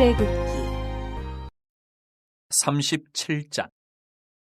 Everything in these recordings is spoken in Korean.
수레굽기 37장.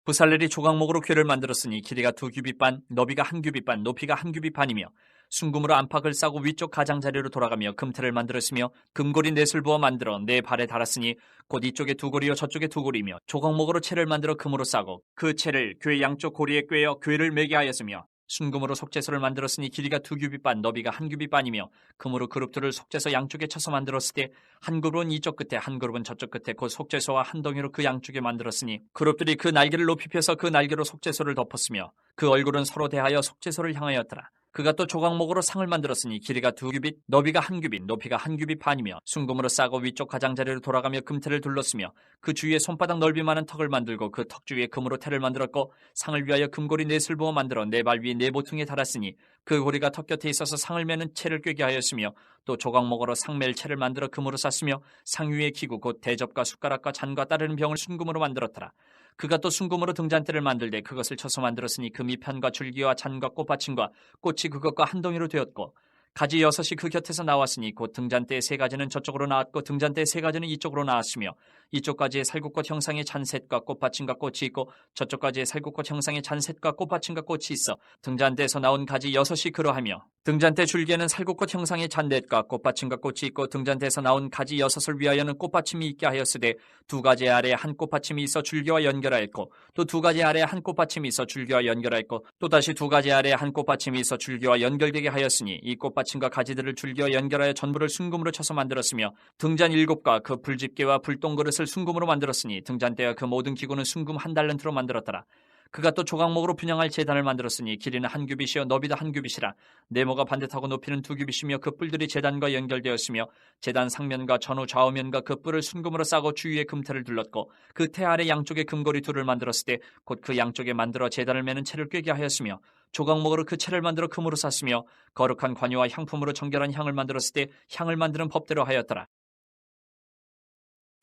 부살렐이 조각목으로 궤를 만들었으니 길이가 2규빗 반, 너비가 1규빗 반, 높이가 1규빗 반이며 순금으로 안팎을 싸고 위쪽 가장자리로 돌아가며 금틀을 만들었으며 금고리 넷을 부어 만들어 네 발에 달았으니 곧 이쪽에 2고리요 저쪽에 2고리며 조각목으로 채를 만들어 금으로 싸고 그 채를 궤 양쪽 고리에 꿰어 궤를 매게 하였으며 순금으로 속죄소를 만들었으니 길이가 2규빗 반, 너비가 1규빗 반이며 금으로 그룹들을 속죄소 양쪽에 쳐서 만들었을 때 한 그룹은 이쪽 끝에 한 그룹은 저쪽 끝에 곧 속죄소와 한 덩이로 그 양쪽에 만들었으니 그룹들이 그 날개를 높이 펴서 그 날개로 속죄소를 덮었으며 그 얼굴은 서로 대하여 속죄소를 향하였더라. 그가 또 조각목으로 상을 만들었으니 길이가 2규빗, 너비가 1규빗, 높이가 1규빗 반이며 순금으로 싸고 위쪽 가장자리로 돌아가며 금태를 둘렀으며 그 주위에 손바닥 넓이만한 턱을 만들고 그 턱 주위에 금으로 태를 만들었고 상을 위하여 금고리 넷을 부어 만들어 네 발 위에 네 모퉁이에 달았으니 그 고리가 턱 곁에 있어서 상을 매는 채를 꿰게 하였으며 또 조각목으로 상멜 채를 만들어 금으로 쌌으며 상 위에 기구 곧 대접과 숟가락과 잔과 따르는 병을 순금으로 만들었더라. 그가 또 순금으로 등잔대를 만들되 그것을 쳐서 만들었으니 그 밑판과 줄기와 잔과 꽃받침과 꽃이 그것과 한 덩이로 되었고 가지 6이 그 곁에서 나왔으니 곧 등잔대의 3가지는 저쪽으로 나왔고 등잔대의 3가지는 이쪽으로 나왔으며 이쪽 가지에 살구꽃 형상의 잔셋과 꽃받침과 꽃이 있고 저쪽 가지에 살구꽃 형상의 잔셋과 꽃받침과 꽃이 있어 등잔대에서 나온 가지 6이 그러하며 등잔대 줄기에는 살구꽃 형상의 잔넷과 꽃받침과 꽃이 있고 등잔대에서 나온 가지 6을 위하여는 꽃받침이 있게 하였으되 2가지 아래에 한 꽃받침이 있어 줄기와 연결하였고 또 2가지 아래에 한 꽃받침이 있어 줄기와 연결하였고 또다시 2가지 아래에 한 꽃받침이 있어 줄기와 연결되게 하였으니 이 꽃받침과 가지들을 줄기와 연결하여 전부를 순금으로 쳐서 만들었으며 등잔 7과 그 불집게와 불똥그릇을 순금으로 만들었으니 등잔대와 그 모든 기구는 순금 1달란트로 만들었더라. 그가 또 조각목으로 분향할 제단을 만들었으니 길이는 1규빗이요 너비도 1규빗이라 네모가 반듯하고 높이는 2규빗이며 그 뿔들이 제단과 연결되었으며 제단 상면과 전후 좌우면과 그 뿔을 순금으로 싸고 주위에 금태를 둘렀고 그 태 아래 양쪽에 금고리 2를 만들었을 때 곧 그 양쪽에 만들어 제단을 매는 채를 꿰게 하였으며 조각목으로 그 채를 만들어 금으로 쌌으며 거룩한 관유와 향품으로 정결한 향을 만들었을 때 향을 만드는 법대로 하였더라.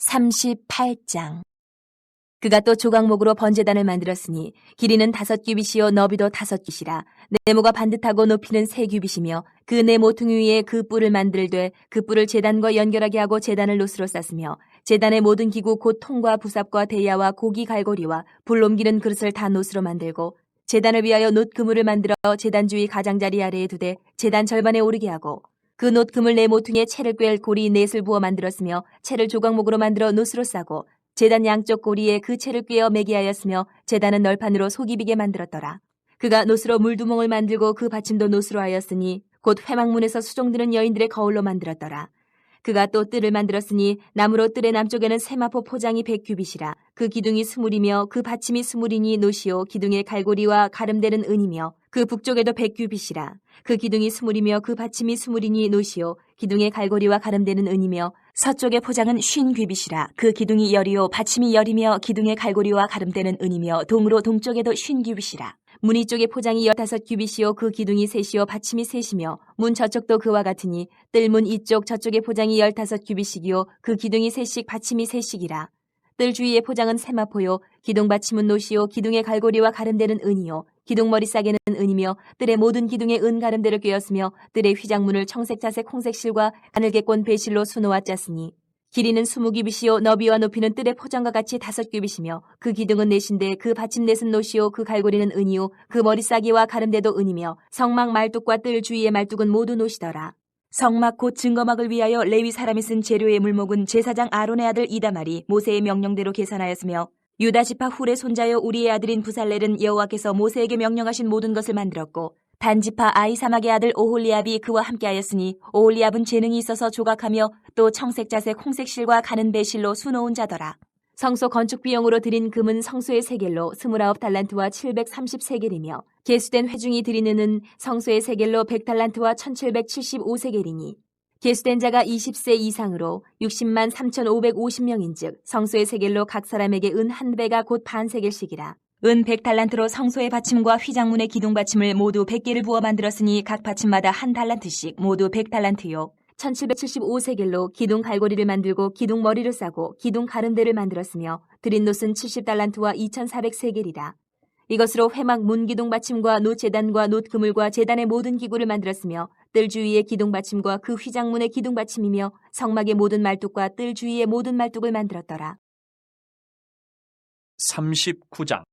38장. 그가 또 조각목으로 번제단을 만들었으니 길이는 5규빗이요 너비도 5규빗이라 네모가 반듯하고 높이는 3규빗이며 그 네 모퉁이 위에 그 뿔을 만들되 그 뿔을 제단과 연결하게 하고 제단을 노스로 쌌으며 제단의 모든 기구 곧 통과 부삽과 대야와 고기 갈고리와 불 옮기는 그릇을 다 노스로 만들고 제단을 위하여 놋 그물을 만들어 제단 주위 가장자리 아래에 두되 제단 절반에 오르게 하고 그 놋 그물 네 모퉁이에 채를 꿰 고리 넷을 부어 만들었으며 채를 조각목으로 만들어 노스로 싸고 제단 양쪽 고리에 그 채를 꿰어 매게 하였으며 제단은 널판으로 속이 비게 만들었더라. 그가 노스로 물두멍을 만들고 그 받침도 노스로 하였으니 곧 회막문에서 수종드는 여인들의 거울로 만들었더라. 그가 또 뜰을 만들었으니 나무로 뜰의 남쪽에는 세마포 포장이 100규빗이라 그 기둥이 20이며 그 받침이 20이니 노시오 기둥의 갈고리와 가름되는 은이며 그 북쪽에도 100규빗이라 그 기둥이 20이며 그 받침이 20이니 노시오 기둥의 갈고리와 가름되는 은이며 서쪽의 포장은 50규빗이라 그 기둥이 10이요 받침이 10이며 기둥의 갈고리와 가름되는 은이며 동으로 동쪽에도 50규빗이라 문 이쪽의 포장이 15규빗이요 그 기둥이 3이요 받침이 3이며 문 저쪽도 그와 같으니 뜰문 이쪽 저쪽의 포장이 15규빗이요 그 기둥이 3씩 받침이 3씩이라 뜰 주위의 포장은 세마포요 기둥 받침은 노시요 기둥의 갈고리와 가름되는 은이요 기둥 머리싸개는 은이며 뜰의 모든 기둥에 은 가름대를 꿰었으며 뜰의 휘장문을 청색 자색 홍색실과 가늘게 꼰 배실로 수놓아 짰으니 길이는 20규빗이요 너비와 높이는 뜰의 포장과 같이 5규빗이며 그 기둥은 넷인데 그 받침 넷은 노시요 그 갈고리는 은이요 그 머리싸개와 가름대도 은이며 성막 말뚝과 뜰 주위의 말뚝은 모두 노시더라. 성막 곧 증거막을 위하여 레위 사람이 쓴 재료의 물목은 제사장 아론의 아들 이다말이 모세의 명령대로 계산하였으며 유다 지파 훌의 손자여 우리의 아들인 부살렐은 여호와께서 모세에게 명령하신 모든 것을 만들었고 단 지파 아히사막의 아들 오홀리압이 그와 함께하였으니 오홀리압은 재능이 있어서 조각하며 또 청색자색 홍색실과 가는 배실로 수놓은 자더라. 성소 건축 비용으로 드린 금은 성소의 세겔로 29달란트와 730세겔이며 계수된 회중이 드리는 은 성소의 세겔로 100달란트와 1775세겔이니 계수된 자가 20세 이상으로 60만 3,550명인즉 성소의 세겔로 각 사람에게 은 한 배가 곧 반 세겔씩이라. 은 100달란트로 성소의 받침과 휘장문의 기둥 받침을 모두 100개를 부어 만들었으니 각 받침마다 한 달란트씩 모두 100달란트요. 1775세겔로 기둥 갈고리를 만들고 기둥 머리를 싸고 기둥 가름대를 만들었으며 드린 놋은 70달란트와 2400세겔이라. 이것으로 회막 문 기둥 받침과 놋 제단과 놋 그물과 제단의 모든 기구를 만들었으며 뜰 주위의 기둥받침과 그 휘장문의 기둥받침이며 성막의 모든 말뚝과 뜰 주위의 모든 말뚝을 만들었더라. 39장.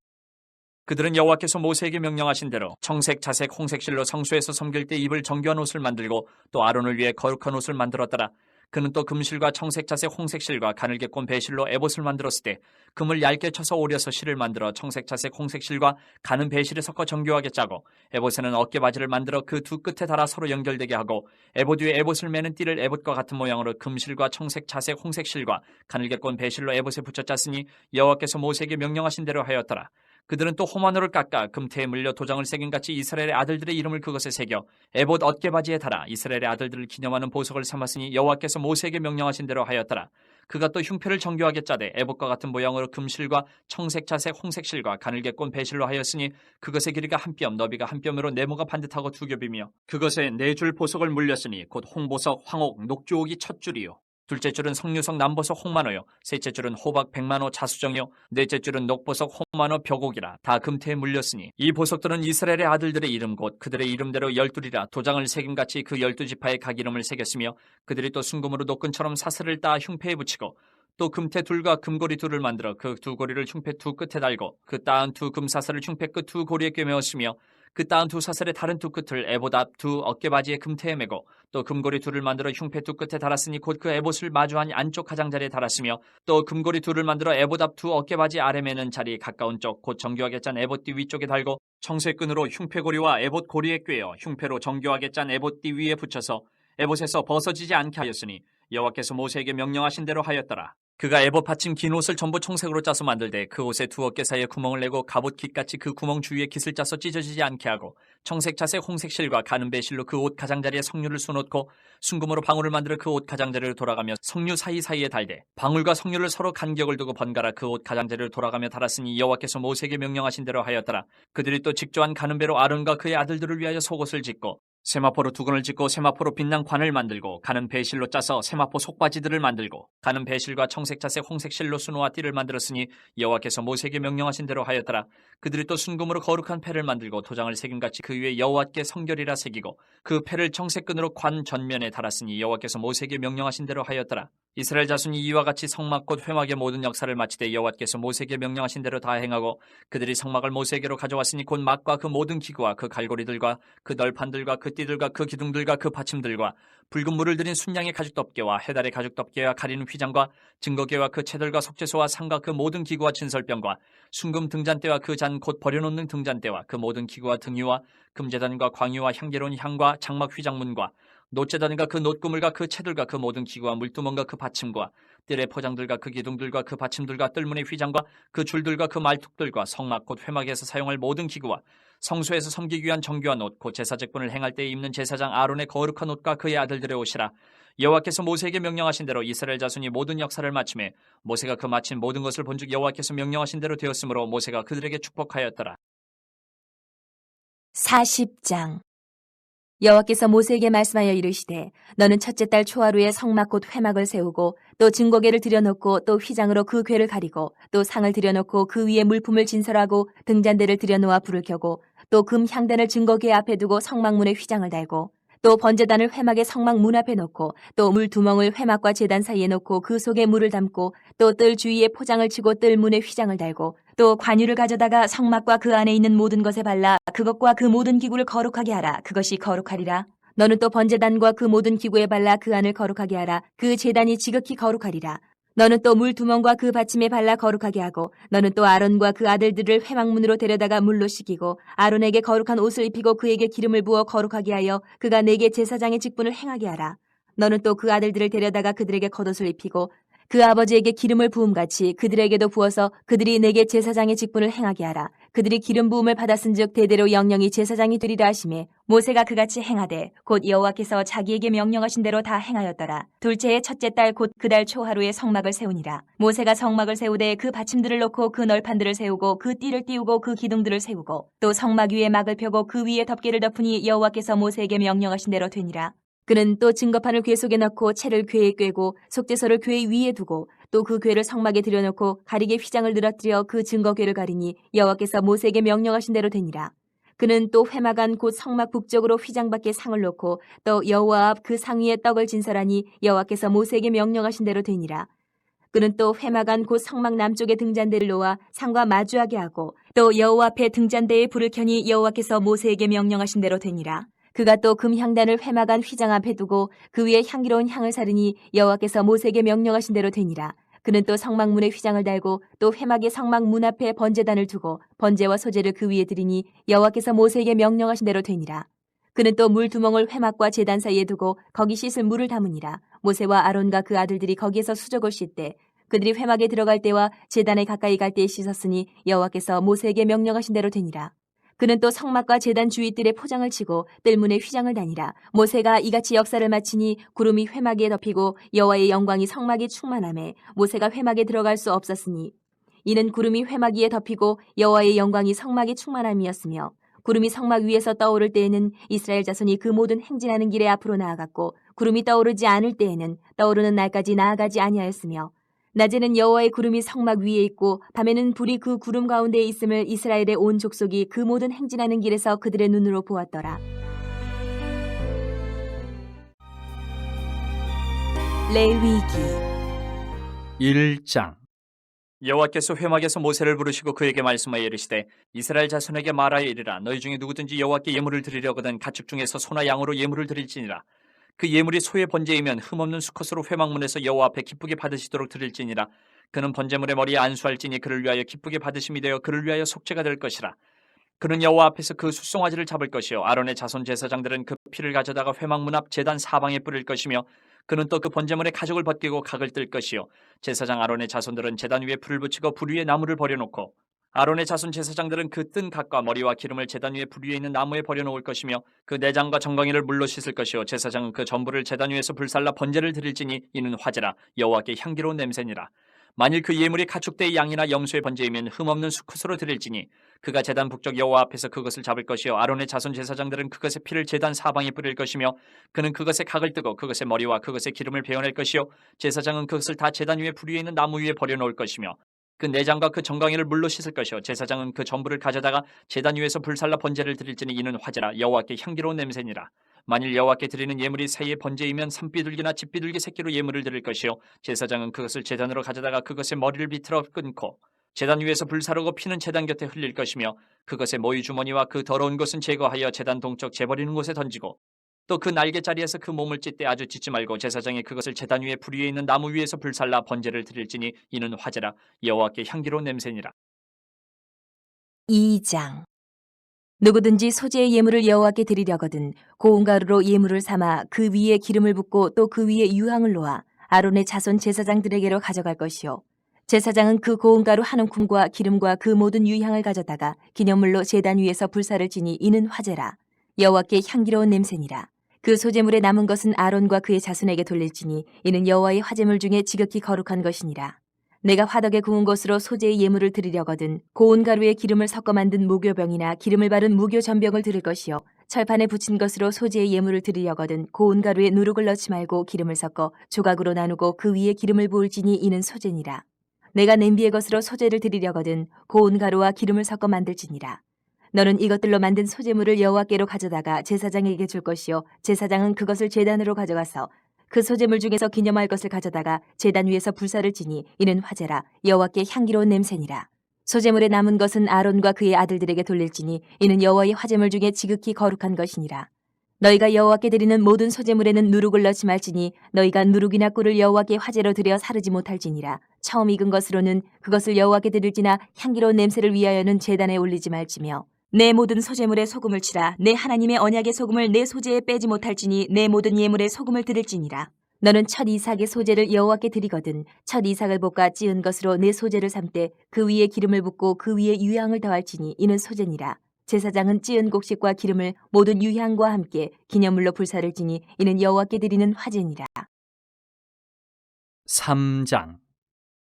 그들은 여호와께서 모세에게 명령하신 대로 청색, 자색, 홍색 실로 성소에서 섬길 때 입을 정교한 옷을 만들고 또 아론을 위해 거룩한 옷을 만들었더라. 그는 또 금실과 청색, 자색, 홍색 실과 가늘게 꼰 배실로 에봇을 만들었을 때 금을 얇게 쳐서 오려서 실을 만들어 청색, 자색, 홍색 실과 가는 배실에 섞어 정교하게 짜고 에봇에는 어깨바지를 만들어 그 두 끝에 달아 서로 연결되게 하고 에봇 위에 에봇을 매는 띠를 에봇과 같은 모양으로 금실과 청색, 자색, 홍색 실과 가늘게 꼰 배실로 에봇에 붙여 짰으니 여호와께서 모세에게 명령하신 대로 하였더라. 그들은 또 호마노를 깎아 금태에 물려 도장을 새긴 같이 이스라엘의 아들들의 이름을 그것에 새겨 에봇 어깨바지에 달아 이스라엘의 아들들을 기념하는 보석을 삼았으니 여호와께서 모세에게 명령하신 대로 하였더라. 그가 또 흉패를 정교하게 짜되 에봇과 같은 모양으로 금실과 청색, 자색, 홍색 실과 가늘게 꼰 배실로 하였으니 그것의 길이가 한 뼘, 너비가 한 뼘으로 네모가 반듯하고 두 겹이며 그것에 네 줄 보석을 물렸으니 곧 홍보석, 황옥, 녹주옥이 첫 줄이요. 둘째 줄은 석류석, 남보석, 홍만호요. 셋째 줄은 호박, 백만호, 자수정이요. 넷째 줄은 녹보석, 홍만호, 벽옥이라 다 금태에 물렸으니 이 보석들은 이스라엘의 아들들의 이름 곧 그들의 이름대로 12이라 도장을 새김같이 그 12지파의 각 이름을 새겼으며 그들이 또 순금으로 노끈처럼 사슬을 따 흉패에 붙이고 또 금태 둘과 금고리 둘을 만들어 그 두 고리를 흉패 두 끝에 달고 그 따은 두 금사슬을 흉패 끝 두 고리에 꿰매었으며 그 따은 두 사슬의 다른 두 끝을 에봇 앞 두 어깨바지의 금태에 매고 또 금고리 둘을 만들어 흉패 두 끝에 달았으니 곧 그 에봇을 마주한 안쪽 가장자리에 달았으며 또 금고리 둘을 만들어 에봇 앞 두 어깨바지 아래 매는 자리 가까운 쪽 곧 정교하게 짠 에봇띠 위쪽에 달고 청쇠끈으로 흉패고리와 에봇 고리에 꿰어 흉패로 정교하게 짠 에봇띠 위에 붙여서 에봇에서 벗어지지 않게 하였으니 여호와께서 모세에게 명령하신 대로 하였더라. 그가 에봇 받침 긴 옷을 전부 청색으로 짜서 만들되 그 옷의 두 어깨 사이에 구멍을 내고 갑옷 깃같이 그 구멍 주위에 깃을 짜서 찢어지지 않게 하고 청색, 자색, 홍색 실과 가는 배실로 그 옷 가장자리에 석류를 수놓고 순금으로 방울을 만들어 그 옷 가장자리로 돌아가며 석류 사이사이에 달되 방울과 석류를 서로 간격을 두고 번갈아 그 옷 가장자리로 돌아가며 달았으니 여호와께서 모세에게 명령하신 대로 하였더라. 그들이 또 직조한 가는 배로 아론과 그의 아들들을 위하여 속옷을 짓고 세마포로 두건을 짓고 세마포로 빛난 관을 만들고 가는 배실로 짜서 세마포 속바지들을 만들고 가는 배실과 청색, 자색, 홍색 실로 수놓아 띠를 만들었으니 여호와께서 모세에게 명령하신 대로 하였더라. 그들이 또 순금으로 거룩한 패를 만들고 도장을 새김같이 그 위에 여호와께 성결이라 새기고 그 패를 청색끈으로 관 전면에 달았으니 여호와께서 모세에게 명령하신 대로 하였더라. 이스라엘 자손이 이와 같이 성막 곧 회막의 모든 역사를 마치되 여호와께서 모세에게 명령하신 대로 다 행하고 그들이 성막을 모세에게로 가져왔으니 곧 막과 그 모든 기구와 그 갈고리들과 그 널판들과 그 띠들과 그 기둥들과 그 받침들과 붉은 물을 들인 순양의 가죽덮개와 해달의 가죽덮개와 가리는 휘장과 증거계와 그 채들과 속죄소와 상과 그 모든 기구와 진설병과 순금 등잔대와 그 잔 곧 버려놓는 등잔대와 그 모든 기구와 등유와 금제단과 광유와 향기로운 향과 장막 휘장문과 놋제단과 그 놋구물과 그 채들과 그 모든 기구와 물두멍과 그 받침과 뜰의 포장들과 그 기둥들과 그 받침들과 뜰문의 휘장과 그 줄들과 그 말뚝들과 성막 곧 회막에서 사용할 모든 기구와 성소에서 섬기기 위한 정교한 옷 곧 제사직분을 행할 때 입는 제사장 아론의 거룩한 옷과 그의 아들들의 옷이라. 여호와께서 모세에게 명령하신 대로 이스라엘 자손이 모든 역사를 마침에 모세가 그 마친 모든 것을 본즉 여호와께서 명령하신 대로 되었으므로 모세가 그들에게 축복하였더라. 40장. 여호와께서 모세에게 말씀하여 이르시되 너는 첫째 달 초하루에 성막 곧 회막을 세우고 또 증거궤를 들여놓고 또 휘장으로 그 궤를 가리고 또 상을 들여놓고 그 위에 물품을 진설하고 등잔대를 들여놓아 불을 켜고 또 금 향단을 증거궤 앞에 두고 성막문에 휘장을 달고 또 번제단을 회막의 성막 문 앞에 놓고 또 물 두멍을 회막과 제단 사이에 놓고 그 속에 물을 담고 또 뜰 주위에 포장을 치고 뜰 문에 휘장을 달고 또 관유를 가져다가 성막과 그 안에 있는 모든 것에 발라 그것과 그 모든 기구를 거룩하게 하라. 그것이 거룩하리라. 너는 또 번제단과 그 모든 기구에 발라 그 안을 거룩하게 하라. 그 제단이 지극히 거룩하리라. 너는 또 물 두멍과 그 받침에 발라 거룩하게 하고 너는 또 아론과 그 아들들을 회막문으로 데려다가 물로 씻기고 아론에게 거룩한 옷을 입히고 그에게 기름을 부어 거룩하게 하여 그가 내게 제사장의 직분을 행하게 하라. 너는 또 그 아들들을 데려다가 그들에게 겉옷을 입히고 그 아버지에게 기름을 부음같이 그들에게도 부어서 그들이 내게 제사장의 직분을 행하게 하라. 그들이 기름 부음을 받았은즉 대대로 영영이 제사장이 되리라 하시매 모세가 그같이 행하되 곧 여호와께서 자기에게 명령하신 대로 다 행하였더라. 둘째의 첫째 달 곧 그 달 초하루에 성막을 세우니라. 모세가 성막을 세우되 그 받침들을 놓고 그 널판들을 세우고 그 띠를 띄우고 그 기둥들을 세우고 또 성막 위에 막을 펴고 그 위에 덮개를 덮으니 여호와께서 모세에게 명령하신 대로 되니라. 그는 또 증거판을 궤 속에 넣고 채를 궤에 꿰고 속죄소를 궤 위에 두고 또 그 궤를 성막에 들여놓고 가리개 휘장을 늘어뜨려 그 증거궤를 가리니 여호와께서 모세에게 명령하신 대로 되니라. 그는 또 회막안 곧 성막 북쪽으로 휘장 밖에 상을 놓고 또 여호와 앞 그 상 위에 떡을 진설하니 여호와께서 모세에게 명령하신 대로 되니라. 그는 또 회막안 곧 성막 남쪽에 등잔대를 놓아 상과 마주하게 하고 또 여호와 앞에 등잔대에 불을 켜니 여호와께서 모세에게 명령하신 대로 되니라. 그가 또 금향단을 회막안 휘장 앞에 두고 그 위에 향기로운 향을 사르니 여호와께서 모세에게 명령하신 대로 되니라. 그는 또 성막문에 휘장을 달고 또 회막의 성막 문 앞에 번제단을 두고 번제와 소제를 그 위에 드리니 여호와께서 모세에게 명령하신 대로 되니라. 그는 또 물두멍을 회막과 제단 사이에 두고 거기 씻을 물을 담으니라. 모세와 아론과 그 아들들이 거기에서 수족을 씻되 그들이 회막에 들어갈 때와 제단에 가까이 갈 때에 씻었으니 여호와께서 모세에게 명령하신 대로 되니라. 그는 또 성막과 제단 주위뜰에 포장을 치고 뜰문에 휘장을 다니라. 모세가 이같이 역사를 마치니 구름이 회막에 덮이고 여호와의 영광이 성막에 충만하매 모세가 회막에 들어갈 수 없었으니 이는 구름이 회막 위에 덮이고 여호와의 영광이 성막에 충만함이었으며 구름이 성막 위에서 떠오를 때에는 이스라엘 자손이 그 모든 행진하는 길에 앞으로 나아갔고 구름이 떠오르지 않을 때에는 떠오르는 날까지 나아가지 아니하였으며 낮에는 여호와의 구름이 성막 위에 있고 밤에는 불이 그 구름 가운데에 있음을 이스라엘의 온 족속이 그 모든 행진하는 길에서 그들의 눈으로 보았더라. 레위기 1장. 여호와께서 회막에서 모세를 부르시고 그에게 말씀하여 이르시되 이스라엘 자손에게 말하여 이르라. 너희 중에 누구든지 여호와께 예물을 드리려거든 가축 중에서 소나 양으로 예물을 드릴지니라. 그 예물이 소의 번제이면 흠없는 수컷으로 회막문에서 여호와 앞에 기쁘게 받으시도록 드릴지니라. 그는 번제물의 머리에 안수할지니 그를 위하여 기쁘게 받으심이 되어 그를 위하여 속죄가 될 것이라. 그는 여호와 앞에서 그 숫송아지를 잡을 것이요 아론의 자손 제사장들은 그 피를 가져다가 회막문 앞 제단 사방에 뿌릴 것이며 그는 또 그 번제물의 가죽을 벗기고 각을 뜰 것이요 제사장 아론의 자손들은 제단 위에 불을 붙이고 불 위에 나무를 버려놓고 아론의 자손 제사장들은 그 뜬 각과 머리와 기름을 제단 위에 불 위에 있는 나무에 버려놓을 것이며 그 내장과 정강이를 물로 씻을 것이요 제사장은 그 전부를 제단 위에서 불살라 번제를 드릴지니 이는 화제라 여호와께 향기로운 냄새니라. 만일 그 예물이 가축대의 양이나 염소의 번제이면 흠없는 수컷으로 드릴지니 그가 제단 북쪽 여호와 앞에서 그것을 잡을 것이요 아론의 자손 제사장들은 그것의 피를 제단 사방에 뿌릴 것이며 그는 그것의 각을 뜨고 그것의 머리와 그것의 기름을 베어낼 것이요 제사장은 그것을 다 제단 위에 불 위에 있는 나무 위에 버려놓을 것이며 그 내장과 그 정강이를 물로 씻을 것이요 제사장은 그 전부를 가져다가 제단 위에서 불살라 번제를 드릴지니 이는 화제라 여호와께 향기로운 냄새니라. 만일 여호와께 드리는 예물이 새의 번제이면 산비둘기나 집비둘기 새끼로 예물을 드릴 것이요 제사장은 그것을 제단으로 가져다가 그것의 머리를 비틀어 끊고 제단 위에서 불사르고 피는 제단 곁에 흘릴 것이며 그것의 모이 주머니와 그 더러운 것은 제거하여 제단 동쪽 재버리는 곳에 던지고 또 그 날개자리에서 그 몸을 찢되 아주 찢지 말고 제사장이 그것을 제단 위에 불 위에 있는 나무 위에서 불살라 번제를 드릴지니 이는 화제라 여호와께 향기로운 냄새니라. 2장. 누구든지 소재의 예물을 여호와께 드리려거든 고운 가루로 예물을 삼아 그 위에 기름을 붓고 또 그 위에 유향을 놓아 아론의 자손 제사장들에게로 가져갈 것이요 제사장은 그 고운 가루 한 움큼과 기름과 그 모든 유향을 가져다가 기념물로 제단 위에서 불사를 지니 이는 화제라 여호와께 향기로운 냄새니라. 그 소재물에 남은 것은 아론과 그의 자손에게 돌릴지니 이는 여호와의 화제물 중에 지극히 거룩한 것이니라. 내가 화덕에 구운 것으로 소재의 예물을 드리려거든 고운 가루에 기름을 섞어 만든 무교병이나 기름을 바른 무교전병을 드릴 것이요 철판에 붙인 것으로 소재의 예물을 드리려거든 고운 가루에 누룩을 넣지 말고 기름을 섞어 조각으로 나누고 그 위에 기름을 부을지니 이는 소재니라. 내가 냄비의 것으로 소재를 드리려거든 고운 가루와 기름을 섞어 만들지니라. 너는 이것들로 만든 소재물을 여호와께로 가져다가 제사장에게 줄 것이요 제사장은 그것을 제단으로 가져가서 그 소재물 중에서 기념할 것을 가져다가 제단 위에서 불사를 지니 이는 화제라 여호와께 향기로운 냄새니라. 소재물에 남은 것은 아론과 그의 아들들에게 돌릴지니 이는 여호와의 화제물 중에 지극히 거룩한 것이니라. 너희가 여호와께 드리는 모든 소재물에는 누룩을 넣지 말지니 너희가 누룩이나 꿀을 여호와께 화제로 드려 사르지 못할지니라. 처음 익은 것으로는 그것을 여호와께 드릴지나 향기로운 냄새를 위하여는 제단에 올리지 말지며 내 모든 소재물에 소금을 치라. 내 하나님의 언약의 소금을 내 소재에 빼지 못할지니 내 모든 예물에 소금을 드릴지니라. 너는 첫 이삭의 소재를 여호와께 드리거든 첫 이삭을 볶아 찌은 것으로 내 소재를 삼되 그 위에 기름을 붓고 그 위에 유향을 더할지니 이는 소재니라. 제사장은 찌은 곡식과 기름을 모든 유향과 함께 기념물로 불사를 지니 이는 여호와께 드리는 화제니라. 3장.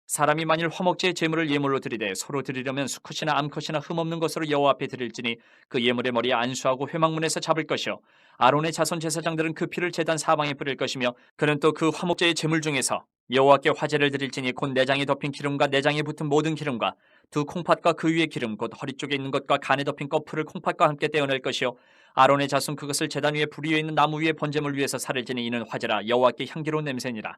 사람이 만일 화목제의 제물을 예물로 드리되 서로 드리려면 수컷이나 암컷이나 흠없는 것으로 여호와 앞에 드릴지니 그 예물의 머리에 안수하고 회막문에서 잡을 것이요 아론의 자손 제사장들은 그 피를 제단 사방에 뿌릴 것이며 그는 또 그 화목제의 제물 중에서 여호와께 화제를 드릴지니 곧 내장에 덮인 기름과 내장에 붙은 모든 기름과 두 콩팥과 그 위의 기름 곧 허리 쪽에 있는 것과 간에 덮인 거풀을 콩팥과 함께 떼어낼 것이요 아론의 자손 그것을 제단 위에 불 위에 있는 나무 위에 번제물 위에서 살을 지니 이는 화제라 여호와께 향기로운 냄새니라.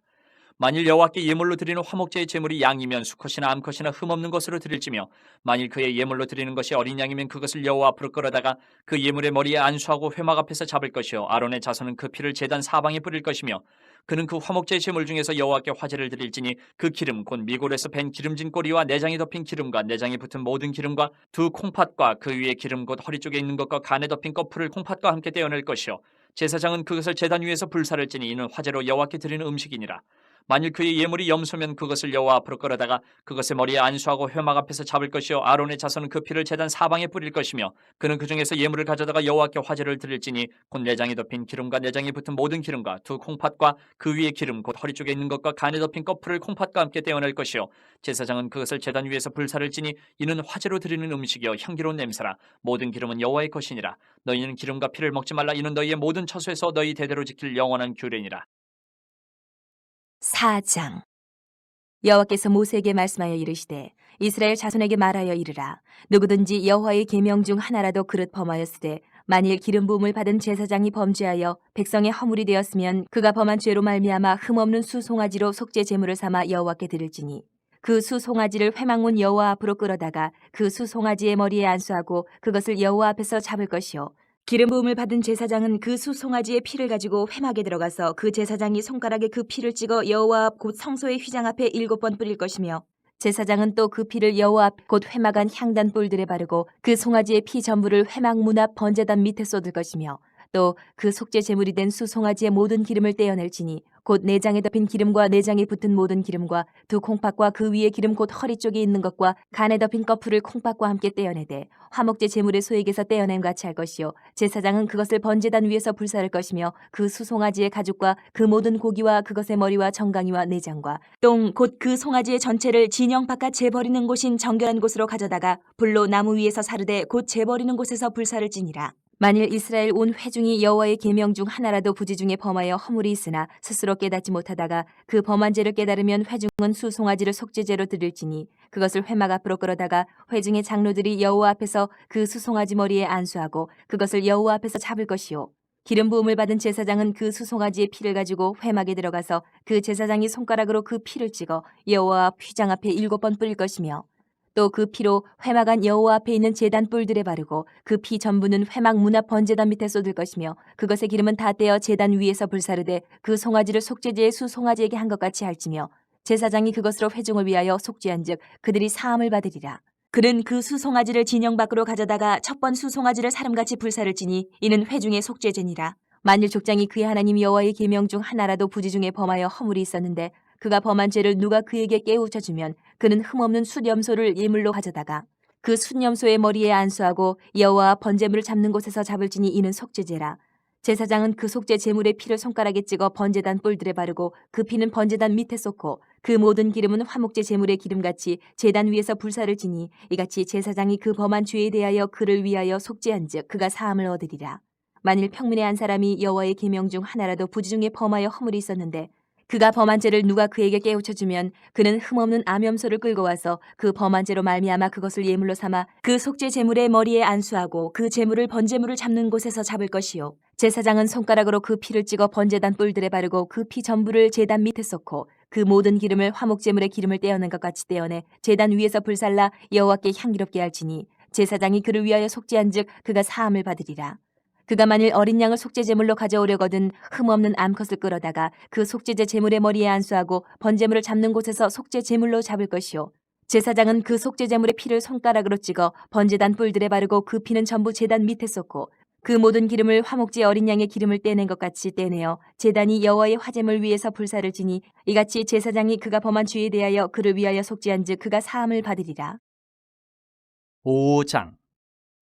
만일 여호와께 예물로 드리는 화목제의 제물이 양이면 수컷이나 암컷이나 흠없는 것으로 드릴지며 만일 그의 예물로 드리는 것이 어린 양이면 그것을 여호와 앞으로 끌어다가 그 예물의 머리에 안수하고 회막 앞에서 잡을 것이요 아론의 자손은 그 피를 제단 사방에 뿌릴 것이며 그는 그 화목제의 제물 중에서 여호와께 화제를 드릴지니 그 기름 곧 미골에서 밴 기름진 꼬리와 내장에 덮인 기름과 내장에 붙은 모든 기름과 두 콩팥과 그 위에 기름 곧 허리 쪽에 있는 것과 간에 덮인 거풀을 콩팥과 함께 떼어낼 것이요 제사장은 그것을 제단 위에서 불사를 지니 이는 화제로 여호와께 드리는 음식이니라. 만일 그의 예물이 염소면 그것을 여호와 앞으로 끌어다가 그것의 머리에 안수하고 회막 앞에서 잡을 것이요 아론의 자손은 그 피를 제단 사방에 뿌릴 것이며 그는 그 중에서 예물을 가져다가 여호와께 화제를 드릴지니 곧 내장에 덮인 기름과 내장에 붙은 모든 기름과 두 콩팥과 그 위의 기름 곧 허리 쪽에 있는 것과 간에 덮인 거풀을 콩팥과 함께 떼어낼 것이요 제사장은 그것을 제단 위에서 불사를 지니 이는 화제로 드리는 음식이요 향기로운 냄새라. 모든 기름은 여호와의 것이니라. 너희는 기름과 피를 먹지 말라. 이는 너희의 모든 처소에서 너희 대대로 지킬 영원한 규례니라. 4장. 여호와께서 모세에게 말씀하여 이르시되 이스라엘 자손에게 말하여 이르라. 누구든지 여호와의 계명 중 하나라도 그릇 범하였으되 만일 기름 부음을 받은 제사장이 범죄하여 백성의 허물이 되었으면 그가 범한 죄로 말미암아 흠없는 수송아지로 속죄 제물을 삼아 여호와께 드릴지니 그 수송아지를 회막문 여호와 앞으로 끌어다가 그 수송아지의 머리에 안수하고 그것을 여호와 앞에서 잡을 것이요 기름 부음을 받은 제사장은 그 수송아지의 피를 가지고 회막에 들어가서 그 제사장이 손가락에 그 피를 찍어 여호와 앞 곧 성소의 휘장 앞에 7번 뿌릴 것이며 제사장은 또 그 피를 여호와 앞 곧 회막 안 향단 뿔들에 바르고 그 송아지의 피 전부를 회막 문 앞 번제단 밑에 쏟을 것이며 또 그 속죄 제물이 된 수송아지의 모든 기름을 떼어낼지니 곧 내장에 덮인 기름과 내장에 붙은 모든 기름과 두 콩팥과 그 위에 기름 곧 허리 쪽에 있는 것과 간에 덮인 거풀을 콩팥과 함께 떼어내되 화목제 제물의 소액에서 떼어냄 같이 할 것이요 제사장은 그것을 번제단 위에서 불사를 것이며 그 수송아지의 가죽과 그 모든 고기와 그것의 머리와 정강이와 내장과 똥 곧 그 송아지의 전체를 진영 바깥 재버리는 곳인 정결한 곳으로 가져다가 불로 나무 위에서 사르되 곧 재버리는 곳에서 불사를 지니라. 만일 이스라엘 온 회중이 여호와의 계명 중 하나라도 부지 중에 범하여 허물이 있으나 스스로 깨닫지 못하다가 그 범한 죄를 깨달으면 회중은 수송아지를 속죄제로 드릴지니 그것을 회막 앞으로 끌어다가 회중의 장로들이 여호와 앞에서 그 수송아지 머리에 안수하고 그것을 여호와 앞에서 잡을 것이요 기름 부음을 받은 제사장은 그 수송아지의 피를 가지고 회막에 들어가서 그 제사장이 손가락으로 그 피를 찍어 여호와 앞 휘장 앞에 7번 뿌릴 것이며 또 그 피로 회막 안 여호와 앞에 있는 제단 뿔들에 바르고 그 피 전부는 회막 문 앞 번제단 밑에 쏟을 것이며 그것의 기름은 다 떼어 제단 위에서 불사르되 그 송아지를 속죄제의 수송아지에게 한 것 같이 할지며 제사장이 그것으로 회중을 위하여 속죄한즉 그들이 사함을 받으리라. 그는 그 수송아지를 진영 밖으로 가져다가 첫 번 수송아지를 사름같이 불사를 지니 이는 회중의 속죄제니라. 만일 족장이 그의 하나님 여호와의 계명 중 하나라도 부지 중에 범하여 허물이 있었는데 그가 범한 죄를 누가 그에게 깨우쳐 주면 그는 흠없는 숫염소를 예물로 가져다가 그 숫염소의 머리에 안수하고 여호와 번제물을 잡는 곳에서 잡을지니 이는 속죄제라. 제사장은 그 속죄 제물의 피를 손가락에 찍어 번제단 뿔들에 바르고 그 피는 번제단 밑에 쏟고 그 모든 기름은 화목제 제물의 기름같이 제단 위에서 불사를 지니 이같이 제사장이 그 범한 죄에 대하여 그를 위하여 속죄한즉 그가 사함을 얻으리라. 만일 평민의 한 사람이 여호와의 계명 중 하나라도 부지 중에 범하여 허물이 있었는데 그가 범한 죄를 누가 그에게 깨우쳐 주면 그는 흠없는 암염소를 끌고 와서 그 범한 죄로 말미암아 그것을 예물로 삼아 그 속죄 제물의 머리에 안수하고 그 제물을 번제물을 잡는 곳에서 잡을 것이요 제사장은 손가락으로 그 피를 찍어 번제단 뿔들에 바르고 그 피 전부를 제단 밑에 쏟고 그 모든 기름을 화목 제물의 기름을 떼어낸 것 같이 떼어내 제단 위에서 불살라 여호와께 향기롭게 할지니 제사장이 그를 위하여 속죄한즉 그가 사함을 받으리라. 그가 만일 어린 양을 속죄 제물로 가져오려거든 흠없는 암컷을 끌어다가 그 속죄제 제물의 머리에 안수하고 번제물을 잡는 곳에서 속죄 제물로 잡을 것이요 제사장은 그 속죄 제물의 피를 손가락으로 찍어 번제단 뿔들에 바르고 그 피는 전부 제단 밑에 쏟고 그 모든 기름을 화목제 어린 양의 기름을 떼낸 것 같이 떼내어 제단이 여호와의 화제물 위에서 불사를 지니 이같이 제사장이 그가 범한 죄에 대하여 그를 위하여 속죄한즉 그가 사함을 받으리라. 5장.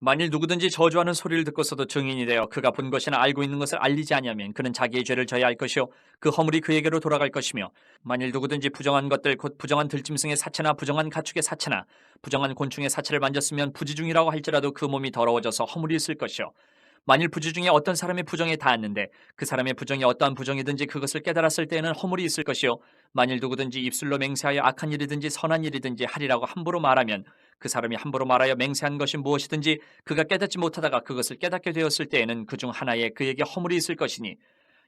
만일 누구든지 저주하는 소리를 듣고서도 증인이 되어 그가 본 것이나 알고 있는 것을 알리지 아니하면 그는 자기의 죄를 져야 할 것이요 그 허물이 그에게로 돌아갈 것이며 만일 누구든지 부정한 것들 곧 부정한 들짐승의 사체나 부정한 가축의 사체나 부정한 곤충의 사체를 만졌으면 부지중이라고 할지라도 그 몸이 더러워져서 허물이 있을 것이요 만일 부지 중에 어떤 사람의 부정에 닿았는데 그 사람의 부정이 어떠한 부정이든지 그것을 깨달았을 때에는 허물이 있을 것이요 만일 누구든지 입술로 맹세하여 악한 일이든지 선한 일이든지 하리라고 함부로 말하면 그 사람이 함부로 말하여 맹세한 것이 무엇이든지 그가 깨닫지 못하다가 그것을 깨닫게 되었을 때에는 그 중 하나에 그에게 허물이 있을 것이니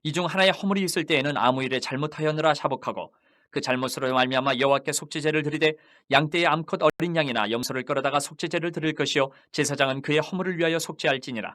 이 중 하나에 허물이 있을 때에는 아무 일에 잘못하였느라 자복하고 그 잘못으로 말미암아 여호와께 속죄제를 드리되 양떼의 암컷 어린 양이나 염소를 끌어다가 속죄제를 드릴 것이요 제사장은 그의 허물을 위하여 속죄할지니라.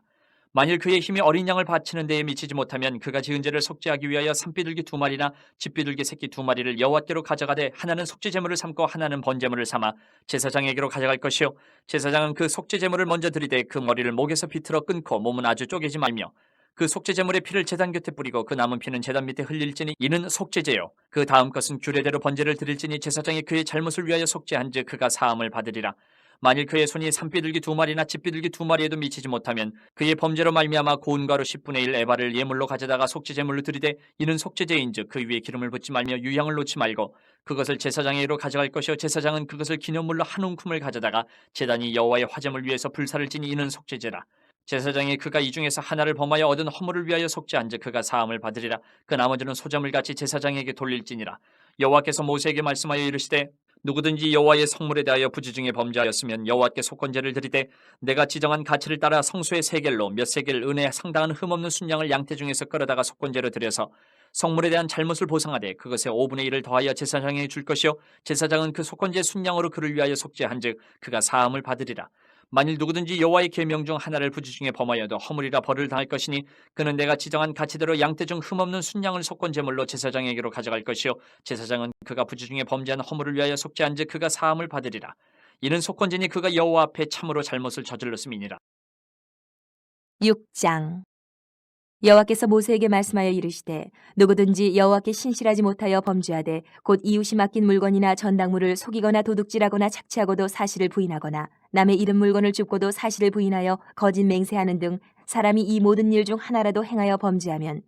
만일 그의 힘이 어린 양을 바치는 데에 미치지 못하면 그가 지은 죄를 속죄하기 위하여 산비둘기 2마리나 집비둘기 새끼 2마리를 여호와께로 가져가되 하나는 속죄제물을 삼고 하나는 번제물을 삼아 제사장에게로 가져갈 것이요 제사장은 그 속죄제물을 먼저 드리되 그 머리를 목에서 비틀어 끊고 몸은 아주 쪼개지 말며 그 속죄제물의 피를 제단 곁에 뿌리고 그 남은 피는 제단 밑에 흘릴지니 이는 속죄제요 그 다음 것은 규례대로 번제를 드릴지니 제사장이 그의 잘못을 위하여 속죄한즉 그가 사함을 받으리라. 만일 그의 손이 산비둘기 2마리나 집비둘기 2마리에도 미치지 못하면 그의 범죄로 말미암아 고운 가루 10분의 1 에바를 예물로 가져다가 속죄제물로 드리되 이는 속죄제인즉 그 위에 기름을 붓지 말며 유향을 놓지 말고 그것을 제사장에게로 가져갈 것이요 제사장은 그것을 기념물로 한 움큼을 가져다가 제단이 여호와의 화제물 위에서 불사를 지니 이는 속죄제라. 제사장이 그가 이 중에서 하나를 범하여 얻은 허물을 위하여 속죄한즉 그가 사함을 받으리라. 그 나머지는 소자물같이 제사장에게 돌릴지니라. 여호와께서 모세에게 말씀하여 이르시되 누구든지 여호와의 성물에 대하여 부지 중에 범죄하였으면 여호와께 속건제를 드리되 내가 지정한 가치를 따라 성소의 세겔로 몇 세겔 은에 상당한 흠없는 순양을 양떼 중에서 끌어다가 속건제로 드려서 성물에 대한 잘못을 보상하되 그것의 5분의 1을 더하여 제사장에게 줄 것이요 제사장은 그 속건제 순양으로 그를 위하여 속죄한즉 그가 사함을 받으리라. 만일 누구든지 여호와의 계명 중 하나를 부지 중에 범하여도 허물이라 벌을 당할 것이니 그는 내가 지정한 가치대로 양떼 중 흠없는 순양을 속건제물로 제사장에게로 가져갈 것이요 제사장은 그가 부지 중에 범죄한 허물을 위하여 속죄한즉 그가 사함을 받으리라. 이는 속건제니 그가 여호와 앞에 참으로 잘못을 저질렀음이니라. 6장 여호와께서 모세에게 말씀하여 이르시되 누구든지 여호와께 신실하지 못하여 범죄하되 곧 이웃이 맡긴 물건이나 전당물을 속이거나 도둑질하거나 착취하고도 사실을 부인하거나 남의 잃은 물건을 줍고도 사실을 부인하여 거짓 맹세하는 등 사람이 이 모든 일 중 하나라도 행하여 범죄하면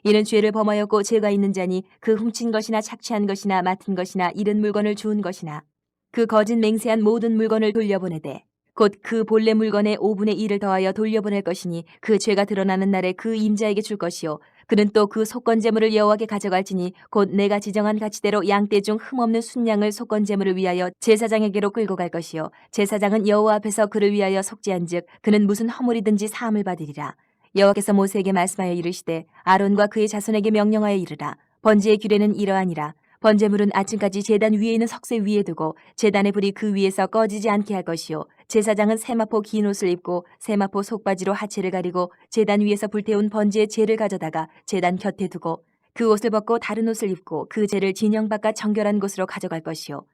이는 죄를 범하였고 죄가 있는 자니 그 훔친 것이나 착취한 것이나 맡은 것이나 잃은 물건을 주운 것이나 그 거짓 맹세한 모든 물건을 돌려보내되 곧 그 본래 물건의 5분의 1을 더하여 돌려보낼 것이니 그 죄가 드러나는 날에 그 임자에게 줄 것이요 그는 또 그 속건제물을 여호와께 가져갈지니 곧 내가 지정한 가치대로 양떼 중 흠없는 순양을 속건제물을 위하여 제사장에게로 끌고 갈 것이요 제사장은 여호와 앞에서 그를 위하여 속죄한즉 그는 무슨 허물이든지 사함을 받으리라. 여호와께서 모세에게 말씀하여 이르시되 아론과 그의 자손에게 명령하여 이르라. 번제의 규례는 이러하니라. 번제물은 아침까지 제단 위에 있는 석쇠 위에 두고 제단의 불이 그 위에서 꺼지지 않게 할 것이요 제사장은 세마포 긴 옷을 입고 세마포 속바지로 하체를 가리고 제단 위에서 불태운 번제의 재를 가져다가 제단 곁에 두고 그 옷을 벗고 다른 옷을 입고 그 재를 진영 바깥 정결한 곳으로 가져갈 것이요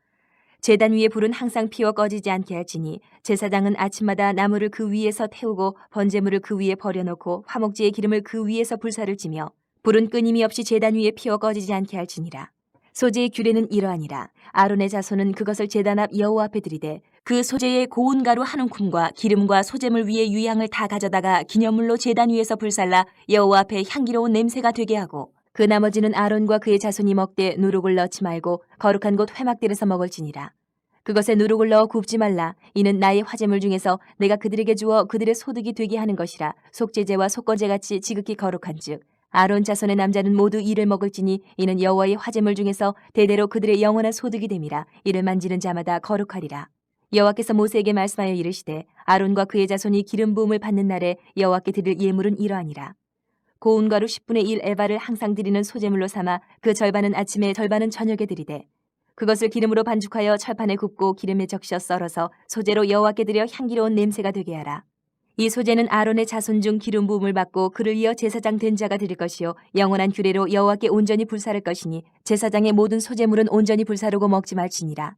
제단 위에 불은 항상 피워 꺼지지 않게 할지니 제사장은 아침마다 나무를 그 위에서 태우고 번제물을 그 위에 버려놓고 화목제의 기름을 그 위에서 불사를 지며 불은 끊임이 없이 제단 위에 피워 꺼지지 않게 할지니라. 소제의 규례는 이러하니라. 아론의 자손은 그것을 제단 앞 여호와 앞에 드리되 그 소제의 고운 가루 한 움큼과 기름과 소제물 위에 유향을 다 가져다가 기념물로 제단 위에서 불살라 여호와 앞에 향기로운 냄새가 되게 하고 그 나머지는 아론과 그의 자손이 먹되 누룩을 넣지 말고 거룩한 곳 회막들에서 먹을지니라. 그것에 누룩을 넣어 굽지 말라. 이는 나의 화제물 중에서 내가 그들에게 주어 그들의 소득이 되게 하는 것이라. 속죄제와 속건제같이 지극히 거룩한즉 아론 자손의 남자는 모두 이를 먹을지니 이는 여호와의 화제물 중에서 대대로 그들의 영원한 소득이 됨이라. 이를 만지는 자마다 거룩하리라. 여호와께서 모세에게 말씀하여 이르시되 아론과 그의 자손이 기름 부음을 받는 날에 여호와께 드릴 예물은 이러하니라. 고운 가루 10분의 1 에바를 항상 드리는 소제물로 삼아 그 절반은 아침에 절반은 저녁에 드리되 그것을 기름으로 반죽하여 철판에 굽고 기름에 적셔 썰어서 소제로 여호와께 드려 향기로운 냄새가 되게 하라. 이 소제는 아론의 자손 중 기름 부음을 받고 그를 이어 제사장 된 자가 드릴 것이요 영원한 규례로 여호와께 온전히 불사를 것이니 제사장의 모든 소제물은 온전히 불사르고 먹지 말지니라.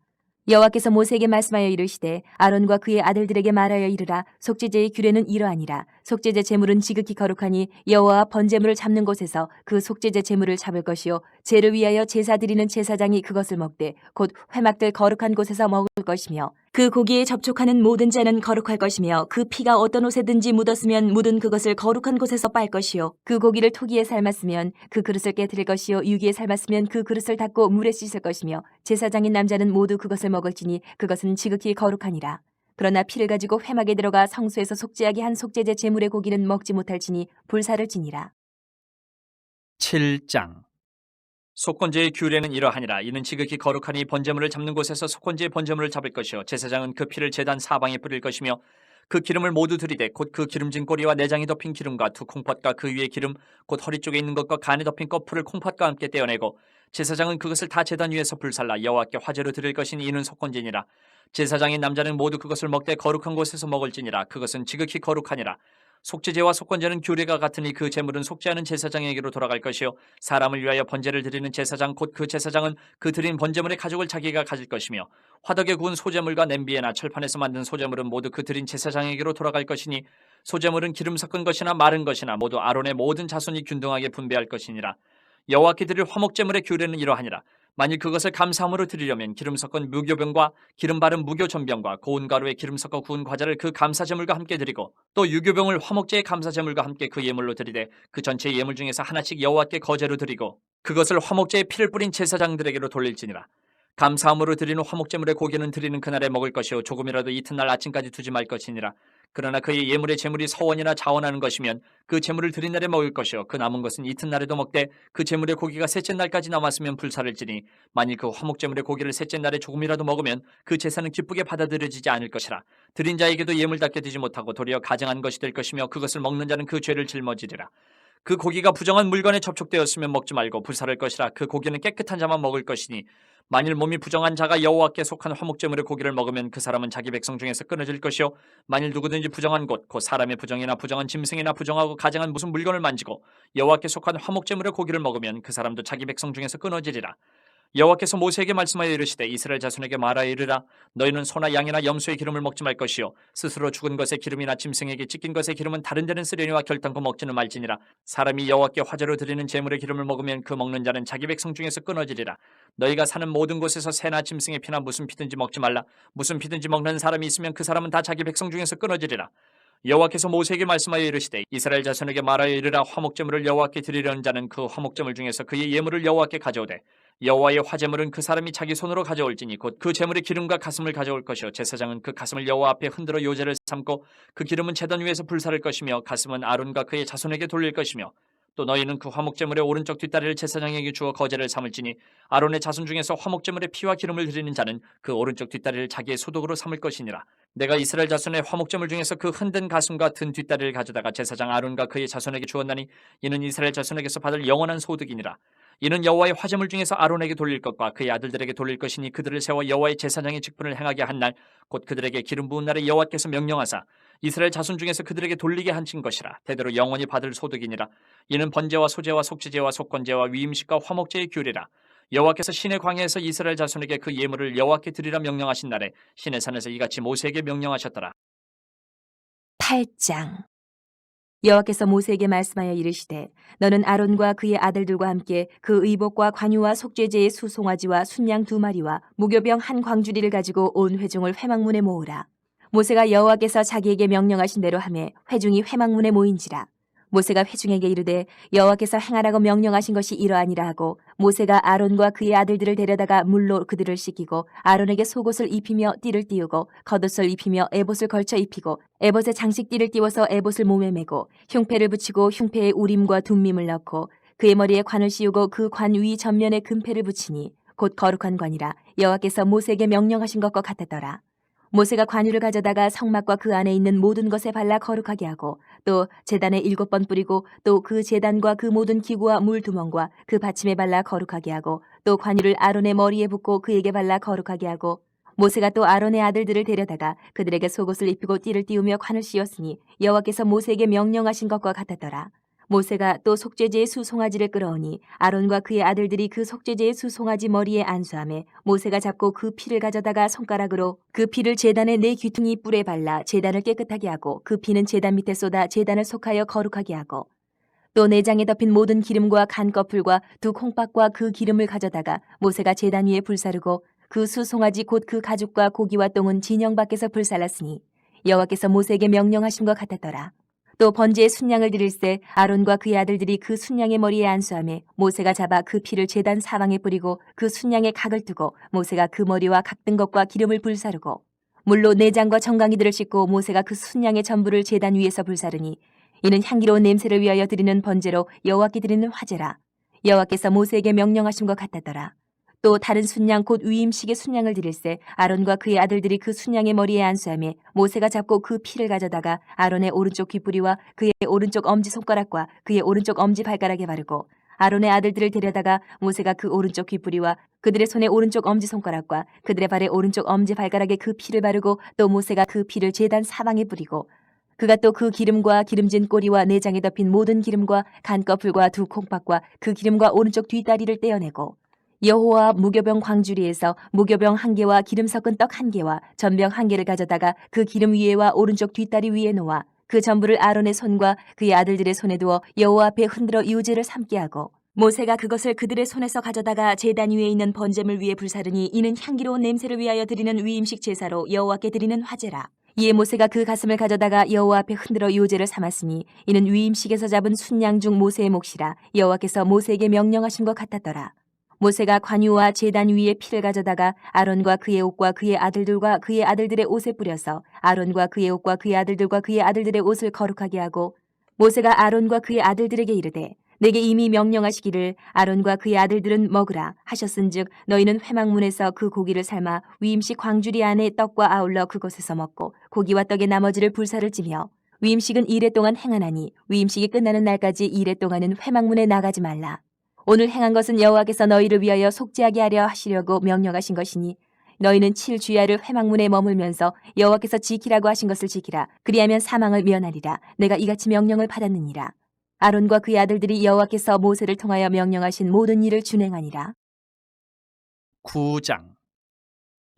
여호와께서 모세에게 말씀하여 이르시되 아론과 그의 아들들에게 말하여 이르라. 속죄제의 규례는 이러하니라. 속죄제 제물은 지극히 거룩하니 여호와 번제물을 잡는 곳에서 그 속죄제 제물을 잡을 것이요 제를 위하여 제사 드리는 제사장이 그것을 먹되 곧 회막들 거룩한 곳에서 먹을 것이며 그 고기에 접촉하는 모든 자는 거룩할 것이며 그 피가 어떤 옷에든지 묻었으면 묻은 그것을 거룩한 곳에서 빨 것이요 그 고기를 토기에 삶았으면 그 그릇을 깨뜨릴 것이요 유기에 삶았으면 그 그릇을 닦고 물에 씻을 것이며 제사장인 남자는 모두 그것을 먹을지니 그것은 지극히 거룩하니라. 그러나 피를 가지고 회막에 들어가 성소에서 속죄하게 한 속죄제 제물의 고기는 먹지 못할지니 불사를 지니라. 7장 속건제의 규례는 이러하니라. 이는 지극히 거룩하니 번제물을 잡는 곳에서 속건제의 번제물을 잡을 것이요 제사장은 그 피를 제단 사방에 뿌릴 것이며 그 기름을 모두 들이되 곧 그 기름진 꼬리와 내장이 덮인 기름과 두 콩팥과 그 위에 기름 곧 허리 쪽에 있는 것과 간에 덮인 꺼풀을 콩팥과 함께 떼어내고 제사장은 그것을 다 제단 위에서 불살라 여호와께 화제로 드릴 것이니 이는 속건제니라. 제사장인 남자는 모두 그것을 먹되 거룩한 곳에서 먹을지니라. 그것은 지극히 거룩하니라. 속죄제와 속건제는 규례가 같으니 그 제물은 속죄하는 제사장에게로 돌아갈 것이요 사람을 위하여 번제를 드리는 제사장 곧 그 제사장은 그 드린 번제물의 가족을 자기가 가질 것이며 화덕에 구운 소제물과 냄비에나 철판에서 만든 소제물은 모두 그 드린 제사장에게로 돌아갈 것이니 소제물은 기름 섞은 것이나 마른 것이나 모두 아론의 모든 자손이 균등하게 분배할 것이니라. 여호와께 드릴 화목제물의 규례는 이러하니라. 만일 그것을 감사함으로 드리려면 기름 섞은 무교병과 기름 바른 무교전병과 고운 가루에 기름 섞어 구운 과자를 그 감사제물과 함께 드리고 또 유교병을 화목제의 감사제물과 함께 그 예물로 드리되 그 전체 예물 중에서 하나씩 여호와께 거제로 드리고 그것을 화목제에 피를 뿌린 제사장들에게로 돌릴지니라. 감사함으로 드리는 화목제물의 고기는 드리는 그날에 먹을 것이요 조금이라도 이튿날 아침까지 두지 말 것이니라. 그러나 그의 예물의 제물이 서원이나 자원하는 것이면 그 제물을 드린 날에 먹을 것이요 그 남은 것은 이튿날에도 먹되 그 제물의 고기가 셋째 날까지 남았으면 불사를지니 만일 그 화목제물의 고기를 셋째 날에 조금이라도 먹으면 그 제사는 기쁘게 받아들여지지 않을 것이라. 드린 자에게도 예물답게 되지 못하고 도리어 가증한 것이 될 것이며 그것을 먹는 자는 그 죄를 짊어지리라. 그 고기가 부정한 물건에 접촉되었으면 먹지 말고 불사를 것이라. 그 고기는 깨끗한 자만 먹을 것이니 만일 몸이 부정한 자가 여호와께 속한 화목제물의 고기를 먹으면 그 사람은 자기 백성 중에서 끊어질 것이요 만일 누구든지 부정한 곧 사람의 부정이나 부정한 짐승이나 부정하고 가증한 무슨 물건을 만지고 여호와께 속한 화목제물의 고기를 먹으면 그 사람도 자기 백성 중에서 끊어지리라. 여호와께서 모세에게 말씀하여 이르시되 이스라엘 자손에게 말하여 이르라. 너희는 소나 양이나 염소의 기름을 먹지 말 것이요 스스로 죽은 것의 기름이나 짐승에게 찢긴 것의 기름은 다른 데는 쓰려니와 결단코 먹지는 말지니라. 사람이 여호와께 화제로 드리는 제물의 기름을 먹으면 그 먹는 자는 자기 백성 중에서 끊어지리라. 너희가 사는 모든 곳에서 새나 짐승의 피나 무슨 피든지 먹지 말라. 무슨 피든지 먹는 사람이 있으면 그 사람은 다 자기 백성 중에서 끊어지리라. 여호와께서 모세에게 말씀하여 이르시되 이스라엘 자손에게 말하여 이르라. 화목제물을 여호와께 드리려는 자는 그 화목제물 중에서 그의 예물을 여호와께 가져오되 여호와의 화제물은 그 사람이 자기 손으로 가져올지니 곧 그 제물의 기름과 가슴을 가져올 것이요 제사장은 그 가슴을 여호와 앞에 흔들어 요제를 삼고 그 기름은 제단 위에서 불사를 것이며 가슴은 아론과 그의 자손에게 돌릴 것이며 또 너희는 그 화목제물의 오른쪽 뒷다리를 제사장에게 주어 거제를 삼을지니 아론의 자손 중에서 화목제물의 피와 기름을 드리는 자는 그 오른쪽 뒷다리를 자기의 소득으로 삼을 것이니라. 내가 이스라엘 자손의 화목제물 중에서 그 흔든 가슴과 든 뒷다리를 가져다가 제사장 아론과 그의 자손에게 주었나니 이는 이스라엘 자손에게서 받을 영원한 소득이니라. 이는 여호와의 화제물 중에서 아론에게 돌릴 것과 그의 아들들에게 돌릴 것이니 그들을 세워 여호와의 제사장의 직분을 행하게 한 날 곧 그들에게 기름 부은 날에 여호와께서 명령하사 이스라엘 자손 중에서 그들에게 돌리게 하신 것이라. 대대로 영원히 받을 소득이니라. 이는 번제와 소제와 속죄제와 속건제와 위임식과 화목제의 규례라. 여호와께서 시내 광야에서 이스라엘 자손에게 그 예물을 여호와께 드리라 명령하신 날에 시내 산에서 이같이 모세에게 명령하셨더라. 8장. 여호와께서 모세에게 말씀하여 이르시되 너는 아론과 그의 아들들과 함께 그 의복과 관유와 속죄제의 수송아지와 순양 2마리와 무교병 한 광주리를 가지고 온 회중을 회막문에 모으라. 모세가 여호와께서 자기에게 명령하신 대로 하매 회중이 회막문에 모인지라. 모세가 회중에게 이르되 여호와께서 행하라고 명령하신 것이 이러하니라 하고 모세가 아론과 그의 아들들을 데려다가 물로 그들을 씻기고 아론에게 속옷을 입히며 띠를 띄우고 겉옷을 입히며 에봇을 걸쳐 입히고 에봇에 장식띠를 띄워서 에봇을 몸에 메고 흉패를 붙이고 흉패에 우림과 둠밈을 넣고 그의 머리에 관을 씌우고 그 관 위 전면에 금패를 붙이니 곧 거룩한 관이라 여호와께서 모세에게 명령하신 것과 같았더라. 모세가 관유를 가져다가 성막과 그 안에 있는 모든 것에 발라 거룩하게 하고 또 제단에 7번 뿌리고 또 그 제단과 그 모든 기구와 물두멍과 그 받침에 발라 거룩하게 하고 또 관유를 아론의 머리에 붓고 그에게 발라 거룩하게 하고 모세가 또 아론의 아들들을 데려다가 그들에게 속옷을 입히고 띠를 띄우며 관을 씌웠으니 여호와께서 모세에게 명령하신 것과 같았더라. 모세가 또 속죄제의 수송아지를 끌어오니 아론과 그의 아들들이 그 속죄제의 수송아지 머리에 안수하매 모세가 잡고 그 피를 가져다가 손가락으로 그 피를 제단의 4귀퉁이 뿔에 발라 제단을 깨끗하게 하고 그 피는 제단 밑에 쏟아 제단을 속하여 거룩하게 하고 또 내장에 덮인 모든 기름과 간 거풀과 두 콩밥과 그 기름을 가져다가 모세가 제단 위에 불사르고 그 수송아지 곧 그 가죽과 고기와 똥은 진영 밖에서 불살랐으니 여호와께서 모세에게 명령하신 것 같았더라. 또 번제의 순양을 드릴새 아론과 그의 아들들이 그 순양의 머리에 안수하며 모세가 잡아 그 피를 제단 사방에 뿌리고 그 순양의 각을 두고 모세가 그 머리와 각든 것과 기름을 불사르고 물로 내장과 정강이들을 씻고 모세가 그 순양의 전부를 제단 위에서 불사르니 이는 향기로운 냄새를 위하여 드리는 번제로 여호와께 드리는 화제라. 여호와께서 모세에게 명령하신 것 같았더라. 또 다른 순양 곧 위임식의 순양을 드릴새 아론과 그의 아들들이 그 순양의 머리에 안수하며 모세가 잡고 그 피를 가져다가 아론의 오른쪽 귓부리와 그의 오른쪽 엄지손가락과 그의 오른쪽 엄지발가락에 바르고 아론의 아들들을 데려다가 모세가 그 오른쪽 귓부리와 그들의 손의 오른쪽 엄지손가락과 그들의 발의 오른쪽 엄지발가락에 그 피를 바르고 또 모세가 그 피를 제단 사방에 뿌리고 그가 또 그 기름과 기름진 꼬리와 내장에 덮인 모든 기름과 간꺼풀과 두 콩팥과 그 기름과 오른쪽 뒷다리를 떼어내고 여호와 무교병 광주리에서 무교병 1개와 기름 섞은 떡 1개와 전병 1개를 가져다가 그 기름 위에와 오른쪽 뒷다리 위에 놓아 그 전부를 아론의 손과 그의 아들들의 손에 두어 여호와 앞에 흔들어 유제를 삼게 하고 모세가 그것을 그들의 손에서 가져다가 제단 위에 있는 번제물 위에 불사르니 이는 향기로운 냄새를 위하여 드리는 위임식 제사로 여호와께 드리는 화제라. 이에 모세가 그 가슴을 가져다가 여호와 앞에 흔들어 유제를 삼았으니 이는 위임식에서 잡은 순양 중 모세의 몫이라 여호와께서 모세에게 명령하신 것 같았더라. 모세가 관유와 제단 위에 피를 가져다가 아론과 그의 옷과 그의 아들들과 그의 아들들의 옷에 뿌려서 아론과 그의 옷과 그의 아들들과 그의 아들들의 옷을 거룩하게 하고 모세가 아론과 그의 아들들에게 이르되 내게 이미 명령하시기를 아론과 그의 아들들은 먹으라 하셨은즉 너희는 회막문에서 그 고기를 삶아 위임식 광주리 안에 떡과 아울러 그곳에서 먹고 고기와 떡의 나머지를 불사를 찌며 위임식은 이레 동안 행하나니 위임식이 끝나는 날까지 이레 동안은 회막문에 나가지 말라. 오늘 행한 것은 여호와께서 너희를 위하여 속죄하게 하려 하시려고 명령하신 것이니 너희는 7주야를 회막문에 머물면서 여호와께서 지키라고 하신 것을 지키라. 그리하면 사망을 면하리라. 내가 이같이 명령을 받았느니라. 아론과 그의 아들들이 여호와께서 모세를 통하여 명령하신 모든 일을 준행하니라. 9장.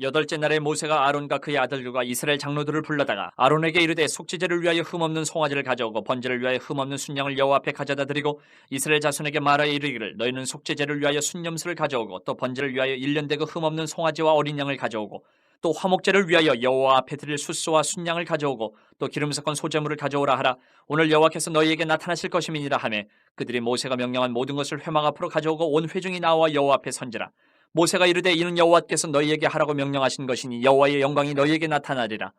8째 날에 모세가 아론과 그의 아들들과 이스라엘 장로들을 불러다가 아론에게 이르되 속죄제를 위하여 흠없는 송아지를 가져오고 번제를 위하여 흠없는 순양을 여호와 앞에 가져다 드리고 이스라엘 자손에게 말하여 이르기를 너희는 속죄제를 위하여 순염소를 가져오고 또 번제를 위하여 1년 되고 흠없는 송아지와 어린 양을 가져오고 또 화목제를 위하여 여호와 앞에 드릴 숫소와 순양을 가져오고 또 기름 섞은 소제물을 가져오라 하라. 오늘 여호와께서 너희에게 나타나실 것임이니라 하매 그들이 모세가 명령한 모든 것을 회막 앞으로 가져오고 온 회중이 나와 여호와 앞에 선지라. 모세가 이르되 이는 여호와께서 너희에게 하라고 명령하신 것이니 여호와의 영광이 너희에게 나타나리라.